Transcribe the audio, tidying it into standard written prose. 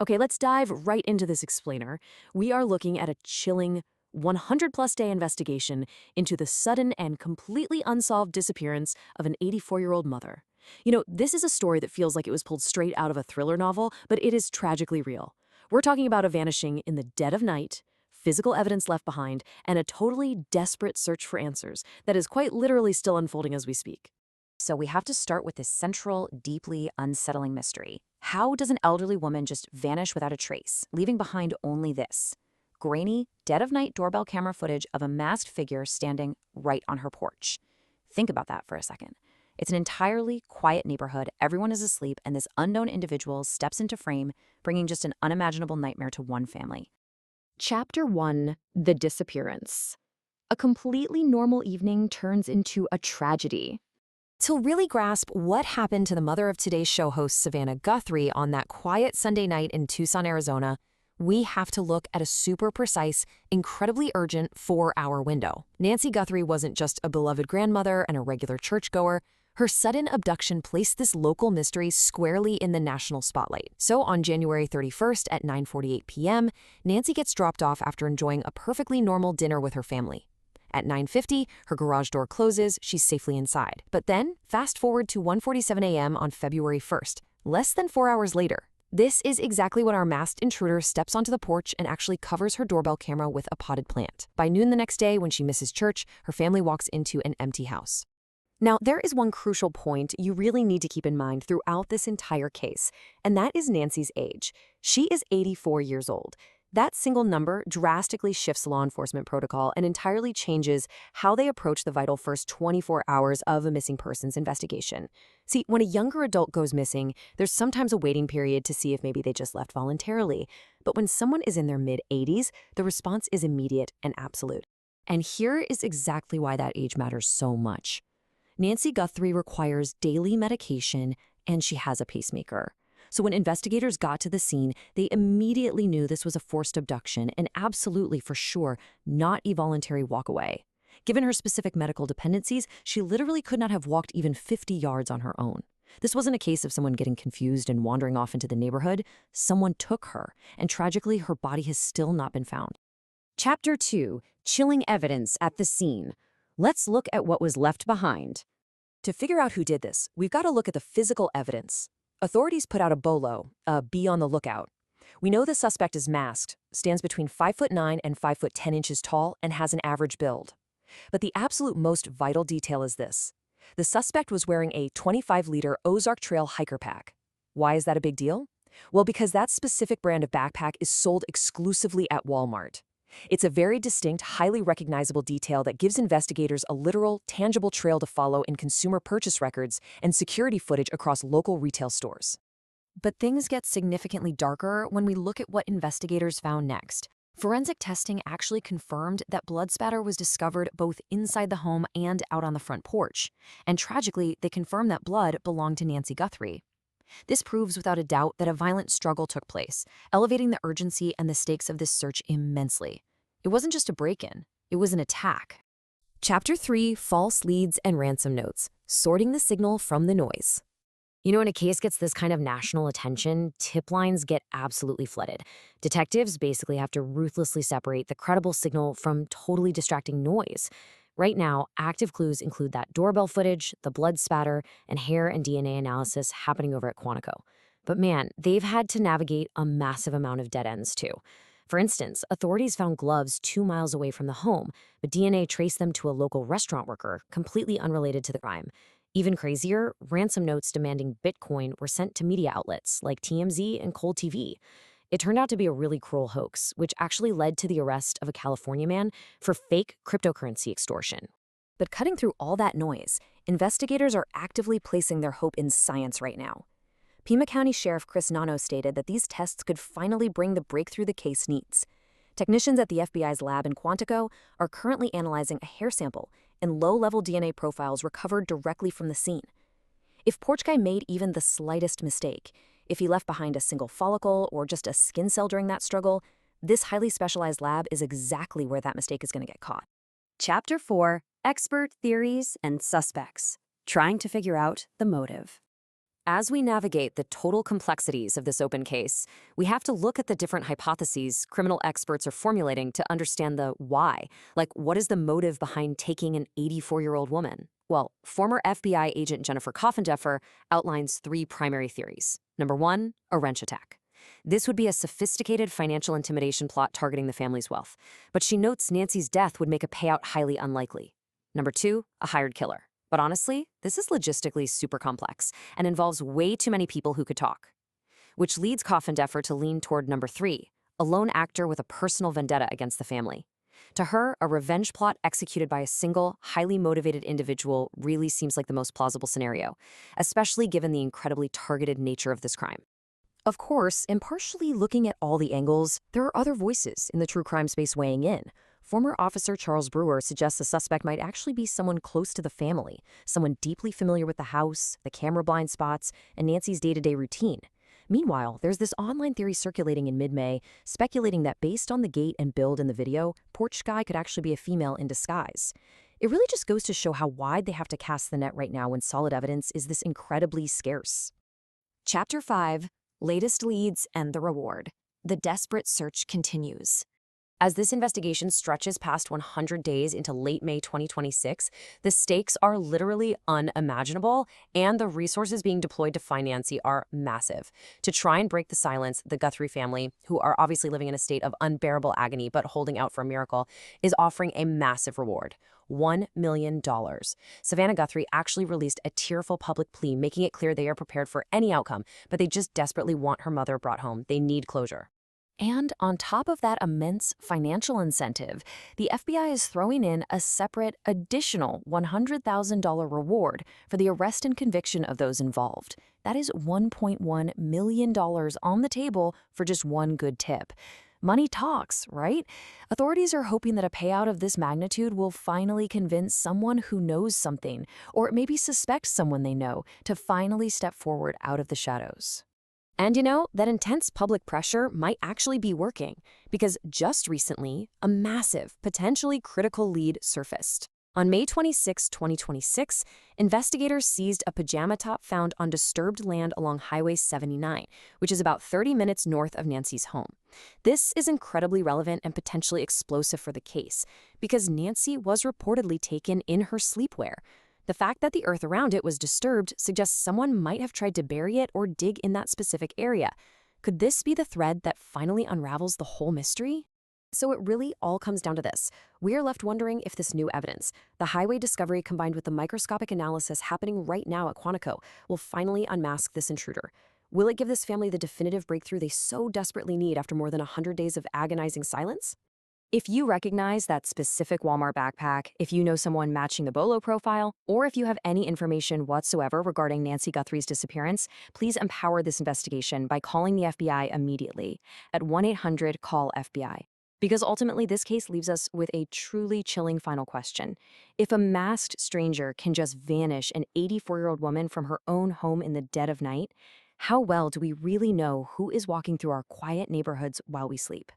Okay, let's dive right into this explainer. We are looking at a chilling 100-plus day investigation into the sudden and completely unsolved disappearance of an 84-year-old mother. This is a story that feels like it was pulled straight out of a thriller novel, but it is tragically real. We're talking about a vanishing in the dead of night, physical evidence left behind, and a totally desperate search for answers that is quite literally still unfolding as we speak. So we have to start with this central, deeply unsettling mystery. How does an elderly woman just vanish without a trace, leaving behind only this? Grainy, dead-of-night doorbell camera footage of a masked figure standing right on her porch. Think about that for a second. It's an entirely quiet neighborhood, everyone is asleep, and this unknown individual steps into frame, bringing just an unimaginable nightmare to one family. Chapter 1: The Disappearance. A completely normal evening turns into a tragedy. To really grasp what happened to the mother of today's show host Savannah Guthrie on that quiet Sunday night in Tucson, Arizona, we have to look at a super precise, incredibly urgent 4-hour window. Nancy Guthrie wasn't just a beloved grandmother and a regular churchgoer. Her sudden abduction placed this local mystery squarely in the national spotlight. So on January 31st at 9:48 p.m., Nancy gets dropped off after enjoying a perfectly normal dinner with her family. At 9:50, her garage door closes, she's safely inside. But then, fast forward to 1:47 a.m. on February 1st, less than 4 hours later. This is exactly when our masked intruder steps onto the porch and actually covers her doorbell camera with a potted plant. By noon the next day, when she misses church, her family walks into an empty house. Now, there is one crucial point you really need to keep in mind throughout this entire case, and that is Nancy's age. She is 84 years old. That single number drastically shifts law enforcement protocol and entirely changes how they approach the vital first 24 hours of a missing persons investigation. See, when a younger adult goes missing, there's sometimes a waiting period to see if maybe they just left voluntarily. But when someone is in their mid-80s, the response is immediate and absolute. And here is exactly why that age matters so much. Nancy Guthrie requires daily medication, and she has a pacemaker. So when investigators got to the scene, they immediately knew this was a forced abduction and absolutely, for sure, not a voluntary walkaway. Given her specific medical dependencies, she literally could not have walked even 50 yards on her own. This wasn't a case of someone getting confused and wandering off into the neighborhood. Someone took her, and tragically, her body has still not been found. Chapter 2: Chilling Evidence at the Scene. Let's look at what was left behind. To figure out who did this, we've got to look at the physical evidence. Authorities put out a BOLO, be on the lookout. We know the suspect is masked, stands between 5'9" and 5'10" tall, and has an average build. But the absolute most vital detail is this. The suspect was wearing a 25-liter Ozark Trail hiker pack. Why is that a big deal? Well, because that specific brand of backpack is sold exclusively at Walmart. It's a very distinct, highly recognizable detail that gives investigators a literal, tangible trail to follow in consumer purchase records and security footage across local retail stores. But things get significantly darker when we look at what investigators found next. Forensic testing actually confirmed that blood spatter was discovered both inside the home and out on the front porch. And tragically, they confirmed that blood belonged to Nancy Guthrie. This proves without a doubt that a violent struggle took place, elevating the urgency and the stakes of this search immensely. It wasn't just a break-in, it was an attack. Chapter 3: False Leads and Ransom Notes, Sorting the Signal from the Noise. When a case gets this kind of national attention, tip lines get absolutely flooded. Detectives basically have to ruthlessly separate the credible signal from totally distracting noise. Right now, active clues include that doorbell footage, the blood spatter, and hair and DNA analysis happening over at Quantico. But man, they've had to navigate a massive amount of dead ends too. For instance, authorities found gloves 2 miles away from the home, but DNA traced them to a local restaurant worker, completely unrelated to the crime. Even crazier, ransom notes demanding Bitcoin were sent to media outlets like TMZ and Cold TV. It turned out to be a really cruel hoax, which actually led to the arrest of a California man for fake cryptocurrency extortion. But cutting through all that noise, investigators are actively placing their hope in science right now. Pima County Sheriff Chris Nano stated that these tests could finally bring the breakthrough the case needs. Technicians at the FBI's lab in Quantico are currently analyzing a hair sample and low-level DNA profiles recovered directly from the scene. If Porch Guy made even the slightest mistake, if he left behind a single follicle or just a skin cell during that struggle, this highly specialized lab is exactly where that mistake is going to get caught. Chapter 4: Expert Theories and Suspects. Trying to figure out the motive. As we navigate the total complexities of this open case, we have to look at the different hypotheses criminal experts are formulating to understand the why. Like, what is the motive behind taking an 84-year-old woman? Well, former FBI agent Jennifer Coffindaffer outlines three primary theories. Number one, a wrench attack. This would be a sophisticated financial intimidation plot targeting the family's wealth, but she notes Nancy's death would make a payout highly unlikely. Number two, a hired killer. But honestly, this is logistically super complex and involves way too many people who could talk. Which leads Coffindaffer to lean toward number three, a lone actor with a personal vendetta against the family. To her, a revenge plot executed by a single, highly motivated individual really seems like the most plausible scenario, especially given the incredibly targeted nature of this crime. Of course, impartially looking at all the angles, there are other voices in the true crime space weighing in. Former Officer Charles Brewer suggests the suspect might actually be someone close to the family, someone deeply familiar with the house, the camera blind spots, and Nancy's day-to-day routine. Meanwhile, there's this online theory circulating in mid-May, speculating that based on the gait and build in the video, Porch Guy could actually be a female in disguise. It really just goes to show how wide they have to cast the net right now when solid evidence is this incredibly scarce. Chapter 5. Latest leads and the reward. The desperate search continues. As this investigation stretches past 100 days into late May 2026, the stakes are literally unimaginable, and the resources being deployed to find Nancy are massive. To try and break the silence, the Guthrie family, who are obviously living in a state of unbearable agony but holding out for a miracle, is offering a massive reward. $1 million. Savannah Guthrie actually released a tearful public plea, making it clear they are prepared for any outcome, but they just desperately want her mother brought home. They need closure. And on top of that immense financial incentive, the FBI is throwing in a separate, additional $100,000 reward for the arrest and conviction of those involved. That is $1.1 million on the table for just one good tip. Money talks, right? Authorities are hoping that a payout of this magnitude will finally convince someone who knows something, or maybe suspects someone they know, to finally step forward out of the shadows. And you know, that intense public pressure might actually be working, because just recently, a massive, potentially critical lead surfaced. On May 26, 2026, investigators seized a pajama top found on disturbed land along Highway 79, which is about 30 minutes north of Nancy's home. This is incredibly relevant and potentially explosive for the case, because Nancy was reportedly taken in her sleepwear. The fact that the earth around it was disturbed suggests someone might have tried to bury it or dig in that specific area. Could this be the thread that finally unravels the whole mystery? So it really all comes down to this. We are left wondering if this new evidence, the highway discovery combined with the microscopic analysis happening right now at Quantico, will finally unmask this intruder. Will it give this family the definitive breakthrough they so desperately need after more than 100 days of agonizing silence? If you recognize that specific Walmart backpack, if you know someone matching the Bolo profile, or if you have any information whatsoever regarding Nancy Guthrie's disappearance, please empower this investigation by calling the FBI immediately at 1-800-CALL-FBI. Because ultimately, this case leaves us with a truly chilling final question. If a masked stranger can just vanish an 84-year-old woman from her own home in the dead of night, how well do we really know who is walking through our quiet neighborhoods while we sleep?